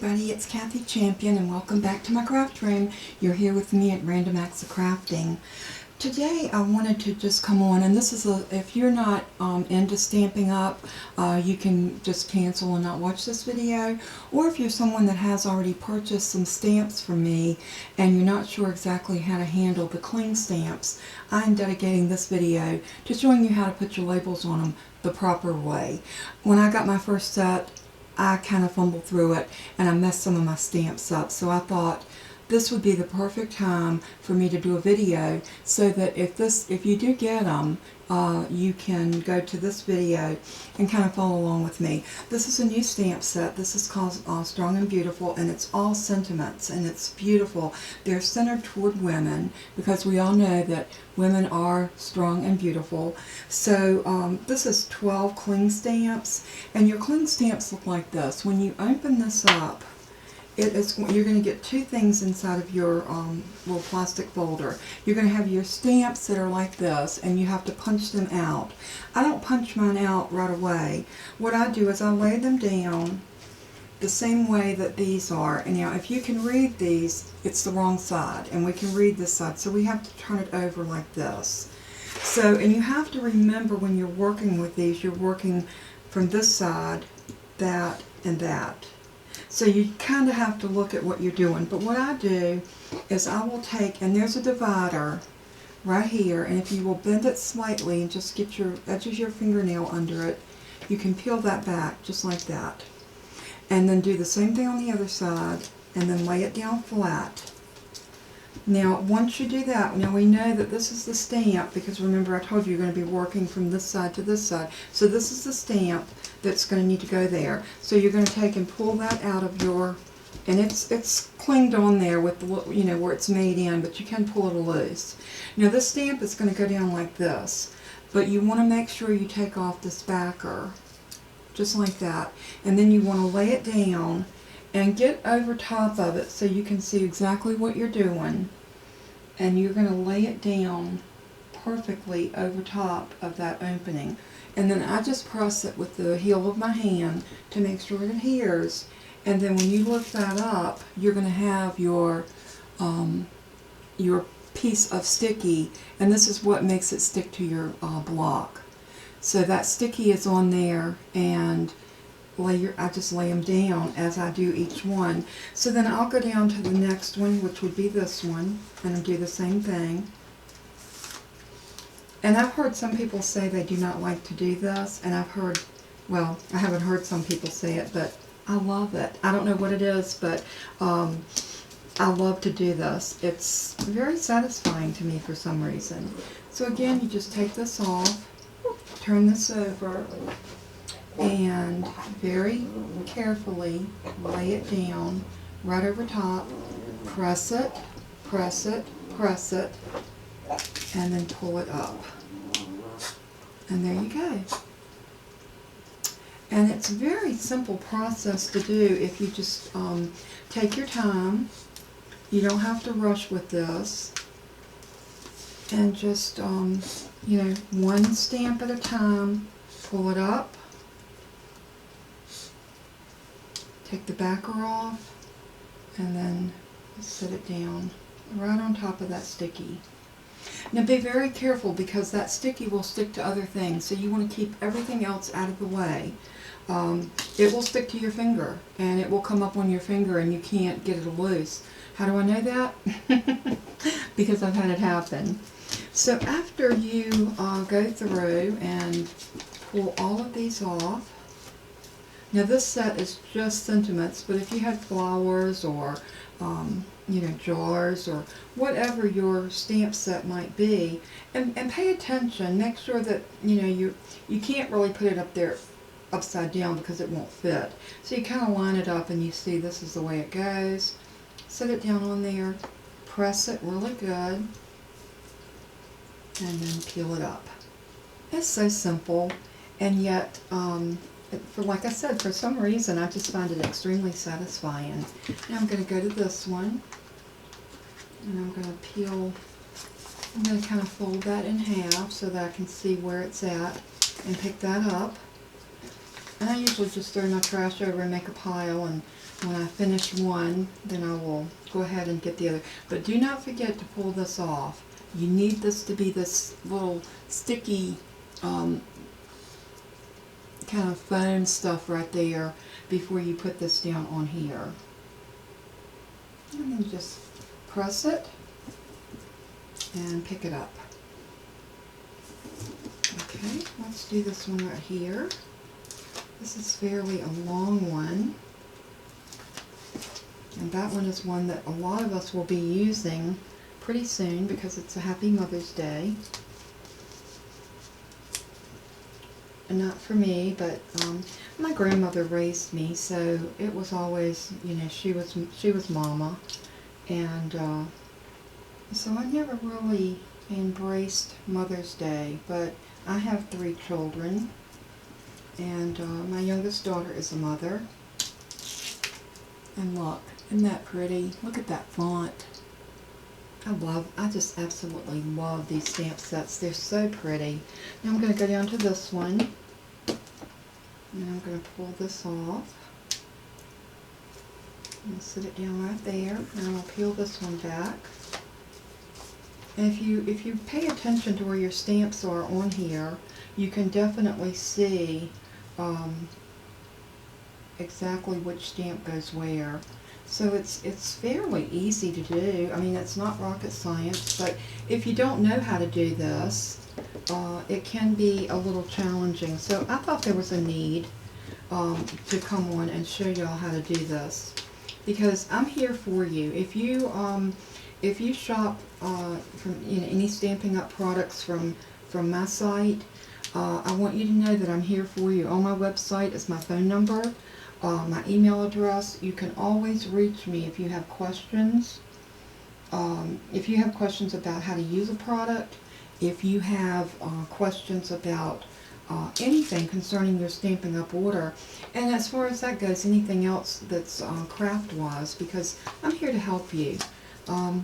everybody, it's Kathy Champion and welcome back to my craft room. You're here with me at Random Acts of Crafting. Today I wanted to just come on, and this is if you're not into Stampin' Up, you can just cancel and not watch this video. Or if you're someone that has already purchased some stamps from me and you're not sure exactly how to handle the cling stamps, I'm dedicating this video to showing you how to put your labels on them the proper way. When I got my first set, I kind of fumbled through it and I messed some of my stamps up, so I thought this would be the perfect time for me to do a video so that if you do get them, you can go to this video and kind of follow along with me. This is a new stamp set. This is called Strong and Beautiful, and it's all sentiments, and it's beautiful. They're centered toward women because we all know that women are strong and beautiful. So this is 12 cling stamps, and your cling stamps look like this. When you open this up, you're going to get two things inside of your little plastic folder. You're going to have your stamps that are like this, and you have to punch them out. I don't punch mine out right away. What I do is I lay them down the same way that these are. And now if you can read these, it's the wrong side, and we can read this side, so we have to turn it over like this. So, and you have to remember when you're working with these, you're working from this side, that, and that. So you kind of have to look at what you're doing. But what I do is I will take, and there's a divider right here, and if you will bend it slightly and just get your edges of your fingernail under it, you can peel that back just like that. And then do the same thing on the other side, and then lay it down flat. Now, once you do that, now we know that this is the stamp, because remember I told you you're going to be working from this side to this side. So this is the stamp that's going to need to go there. So you're going to take and pull that out of your, and it's clinged on there with the, you know, where it's made in, but you can pull it loose. Now this stamp is going to go down like this, but you want to make sure you take off this backer, just like that, and then you want to lay it down and get over top of it so you can see exactly what you're doing, and you're going to lay it down perfectly over top of that opening. And then I just press it with the heel of my hand to make sure it adheres, and then when you lift that up, you're going to have your piece of sticky, and this is what makes it stick to your block. So that sticky is on there, and I just lay them down as I do each one. So then I'll go down to the next one, which would be this one, and I'll do the same thing. And I've heard some people say they do not like to do this, and I've heard, well, I haven't heard some people say it, but I love it. I don't know what it is, but I love to do this. It's very satisfying to me for some reason. So again, you just take this off, turn this over, and very carefully lay it down right over top, press it, press it, press it, and then pull it up. And there you go. And it's a very simple process to do if you just take your time. You don't have to rush with this. And just, you know, one stamp at a time, pull it up. Take the backer off, and then set it down right on top of that sticky. Now be very careful, because that sticky will stick to other things, so you want to keep everything else out of the way. It will stick to your finger, and it will come up on your finger, and you can't get it loose. How do I know that? Because I've had it happen. So after you go through and pull all of these off, now this set is just sentiments, but if you had flowers or you know, jars or whatever your stamp set might be, and pay attention, make sure that, you know, you can't really put it up there upside down because it won't fit. So you kind of line it up and you see this is the way it goes. Set it down on there, press it really good, and then peel it up. It's so simple, and yet like I said, for some reason I just find it extremely satisfying. Now I'm going to go to this one, and I'm going to kind of fold that in half so that I can see where it's at and pick that up. And I usually just throw my trash over and make a pile, and when I finish one, then I will go ahead and get the other. But do not forget to pull this off. You need this to be this little sticky kind of foam stuff right there before you put this down on here. And then just press it and pick it up. Okay, let's do this one right here. This is fairly a long one. And that one is one that a lot of us will be using pretty soon because it's a Happy Mother's Day. And not for me, but my grandmother raised me, so it was always, you know, she was mama. And so I never really embraced Mother's Day, but I have 3 children, and my youngest daughter is a mother. And look, isn't that pretty? Look at that font. I just absolutely love these stamp sets. They're so pretty. Now I'm going to go down to this one, and I'm going to pull this off. And sit it down right there, and I'll peel this one back. And if you pay attention to where your stamps are on here, you can definitely see exactly which stamp goes where. So it's fairly easy to do. I mean, it's not rocket science, but if you don't know how to do this, it can be a little challenging. So I thought there was a need to come on and show y'all how to do this, because I'm here for you. If you shop from any Stampin' Up products from my site, I want you to know that I'm here for you. On my website is my phone number, my email address. You can always reach me if you have questions. If you have questions about how to use a product, if you have questions about anything concerning your Stampin' Up order, and as far as that goes, anything else that's craft-wise, because I'm here to help you.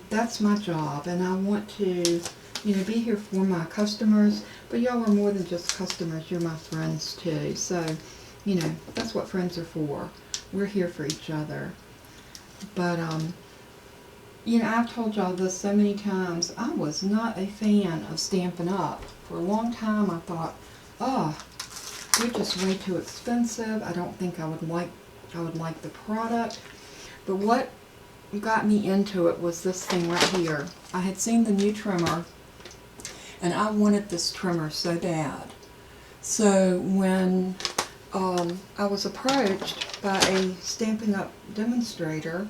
That's my job, and I want to, be here for my customers, but y'all are more than just customers. You're my friends too, so, that's what friends are for. We're here for each other. But, I've told y'all this so many times. I was not a fan of Stampin' Up. For a long time, I thought, oh, they're just way too expensive. I don't think I would like the product. But what got me into it was this thing right here. I had seen the new trimmer, and I wanted this trimmer so bad. So when I was approached by a Stampin' Up demonstrator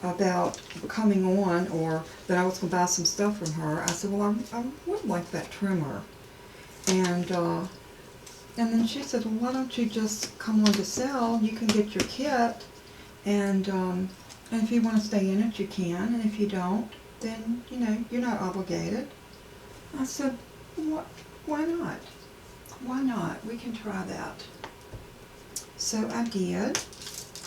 about coming on, or that I was going to buy some stuff from her, I said, well, I would like that trimmer. And then she said, well, why don't you just come on to sell? You can get your kit, and if you want to stay in it, you can, and if you don't, then, you're not obligated. I said, why not? Why not? We can try that. So I did,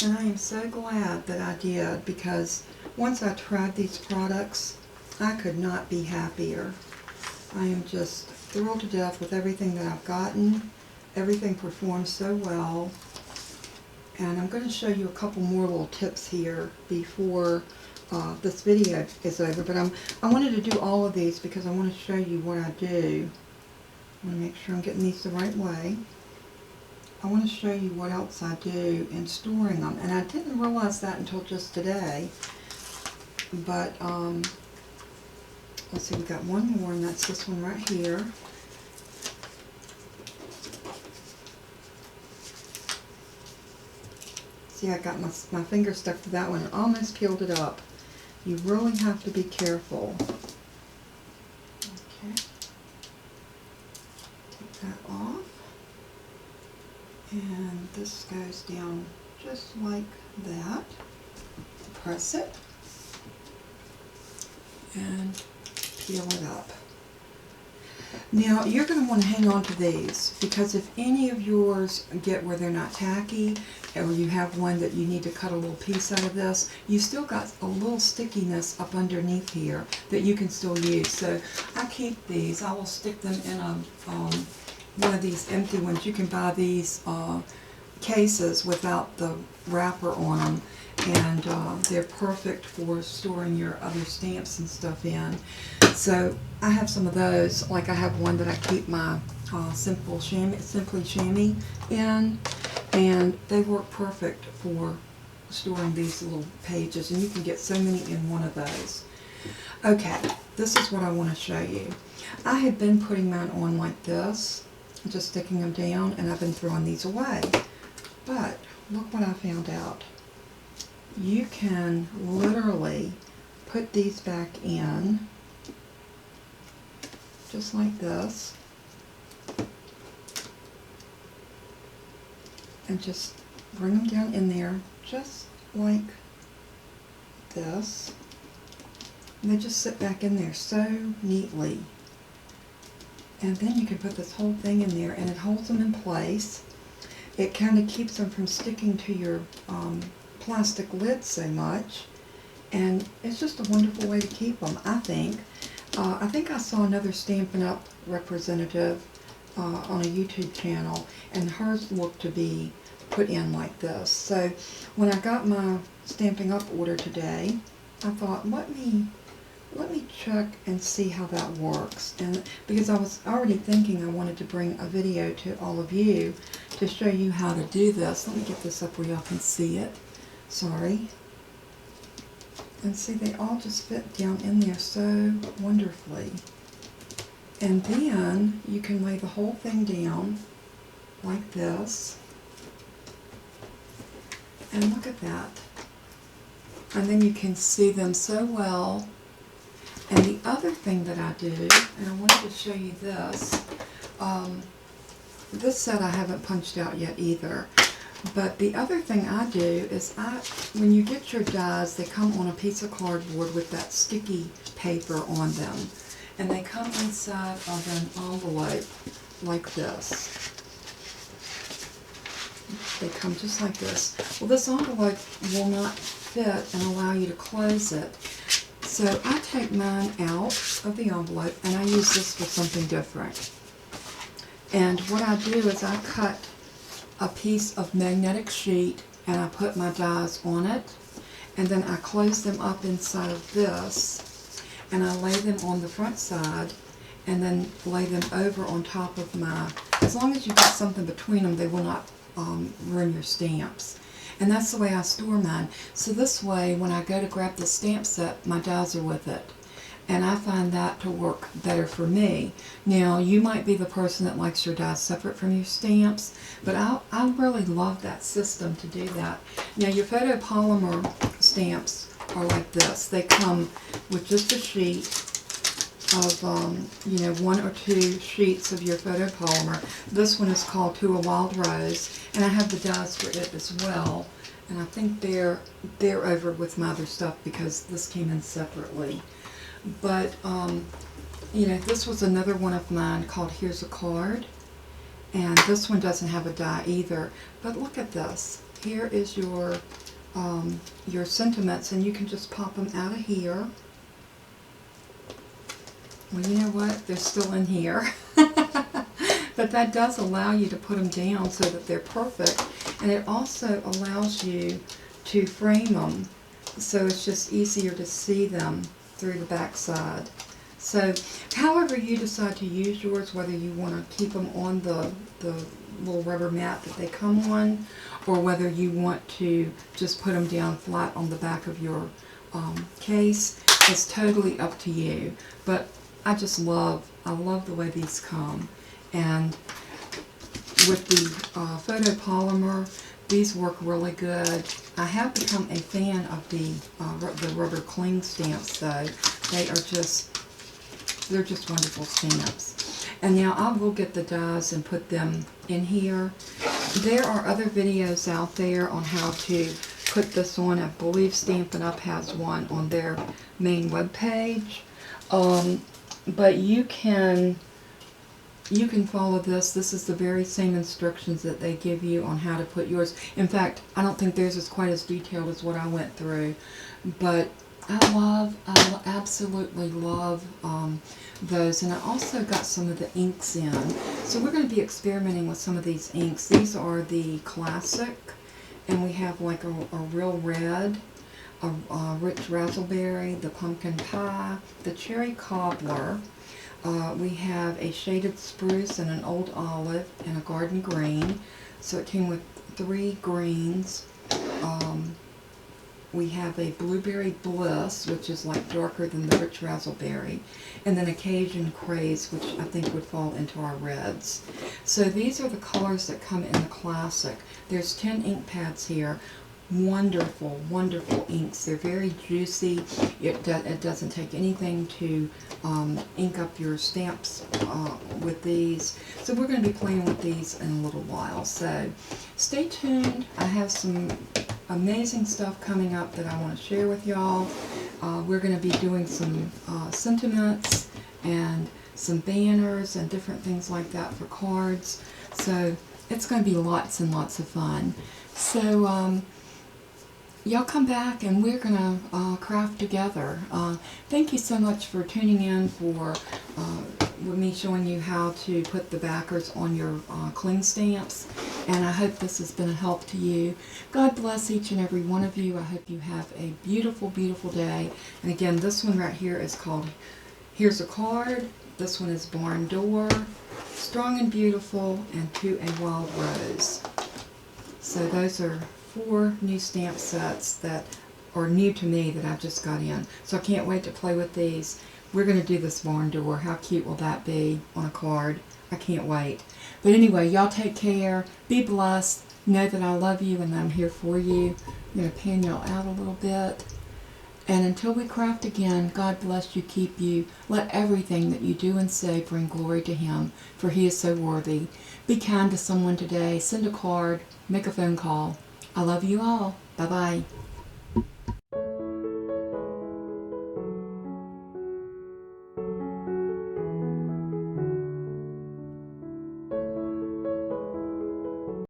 and I am so glad that I did, because once I tried these products, I could not be happier. I am just thrilled to death with everything that I've gotten. Everything performs so well. And I'm going to show you a couple more little tips here before this video is over. But I wanted to do all of these because I want to show you what I do. I want to make sure I'm getting these the right way. I want to show you what else I do in storing them. And I didn't realize that until just today. But let's see, we've got one more, and that's this one right here. See, I got my finger stuck to that one and almost peeled it up. You really have to be careful. Okay. Take that off. And this goes down just like that. Press it. And peel it up. Now, you're going to want to hang on to these, because if any of yours get where they're not tacky, or you have one that you need to cut a little piece out of this, you've still got a little stickiness up underneath here that you can still use. So I keep these. I will stick them in one of these empty ones. You can buy these cases without the wrapper on them, and they're perfect for storing your other stamps and stuff in. So I have some of those. Like I have one that I keep my Simply Chamois in, and they work perfect for storing these little pages, and you can get so many in one of those. Okay, this is what I want to show you. I had been putting mine on like this, just sticking them down, and I've been throwing these away. But look what I found out. You can literally put these back in, just like this, and just bring them down in there, just like this. And they just sit back in there so neatly. And then you can put this whole thing in there, and it holds them in place. It kind of keeps them from sticking to your plastic lid so much. And it's just a wonderful way to keep them, I think. I think I saw another Stampin' Up representative on a YouTube channel, and hers looked to be put in like this. So when I got my Stampin' Up order today, I thought, let me check and see how that works. And because I was already thinking I wanted to bring a video to all of you to show you how to do this. Let me get this up where y'all can see it. Sorry. And see, they all just fit down in there so wonderfully. And then you can lay the whole thing down like this. And look at that. And then you can see them so well. And the other thing that I do, and I wanted to show you this, this set I haven't punched out yet either, but the other thing I do is when you get your dies, they come on a piece of cardboard with that sticky paper on them, and they come inside of an envelope like this. They come just like this. Well, this envelope will not fit and allow you to close it. So I take mine out of the envelope, and I use this for something different. And what I do is I cut a piece of magnetic sheet, and I put my dies on it, and then I close them up inside of this, and I lay them on the front side, and then lay them over on top of my, as long as you get something between them, they will not ruin your stamps. And that's the way I store mine. So this way, when I go to grab the stamp set, my dies are with it. And I find that to work better for me. Now, you might be the person that likes your dies separate from your stamps, but I really love that system to do that. Now, your photopolymer stamps are like this. They come with just a sheet of, 1 or 2 sheets of your photopolymer. This one is called To a Wild Rose, and I have the dies for it as well. And I think they're over with my other stuff because this came in separately. But, this was another one of mine called Here's a Card. And this one doesn't have a die either. But look at this. Here is your sentiments, and you can just pop them out of here. Well, you know what? They're still in here. But that does allow you to put them down so that they're perfect. And it also allows you to frame them so it's just easier to see them through the back side. So however you decide to use yours, whether you want to keep them on the little rubber mat that they come on, or whether you want to just put them down flat on the back of your case, it's totally up to you. But I love the way these come. And with the photopolymer, these work really good. I have become a fan of the rubber cling stamps, though. They're just wonderful stamps. And now I will get the dies and put them in here. There are other videos out there on how to put this on. I believe Stampin' Up has one on their main webpage. But you can follow this. This is the very same instructions that they give you on how to put yours. In fact, I don't think theirs is quite as detailed as what I went through, but absolutely love those, and I also got some of the inks in. So we're going to be experimenting with some of these inks. These are the classic, and we have like a real red, a rich raspberry, the pumpkin pie, the cherry cobbler. We have a shaded spruce and an old olive and a garden green. So it came with 3 greens. We have a blueberry bliss, which is like darker than the rich raspberry, and then a Cajun craze, which I think would fall into our reds. So these are the colors that come in the classic. There's 10 ink pads here. Wonderful, wonderful inks. They're very juicy. It doesn't take anything to ink up your stamps with these. So we're going to be playing with these in a little while. So stay tuned. I have some amazing stuff coming up that I want to share with y'all. We're going to be doing some sentiments and some banners and different things like that for cards. So it's going to be lots and lots of fun. So y'all come back and we're going to craft together. Thank you so much for tuning in for with me showing you how to put the backers on your cling stamps. And I hope this has been a help to you. God bless each and every one of you. I hope you have a beautiful, beautiful day. And again, this one right here is called Here's a Card. This one is Barn Door, Strong and Beautiful, and To a Wild Rose. So those are 4 new stamp sets that are new to me that I've just got in. So I can't wait to play with these. We're going to do this barn door. How cute will that be on a card? I can't wait. But anyway, y'all take care. Be blessed. Know that I love you and that I'm here for you. I'm going to pan y'all out a little bit. And until we craft again, God bless you, keep you. Let everything that you do and say bring glory to Him, for He is so worthy. Be kind to someone today. Send a card. Make a phone call. I love you all. Bye-bye.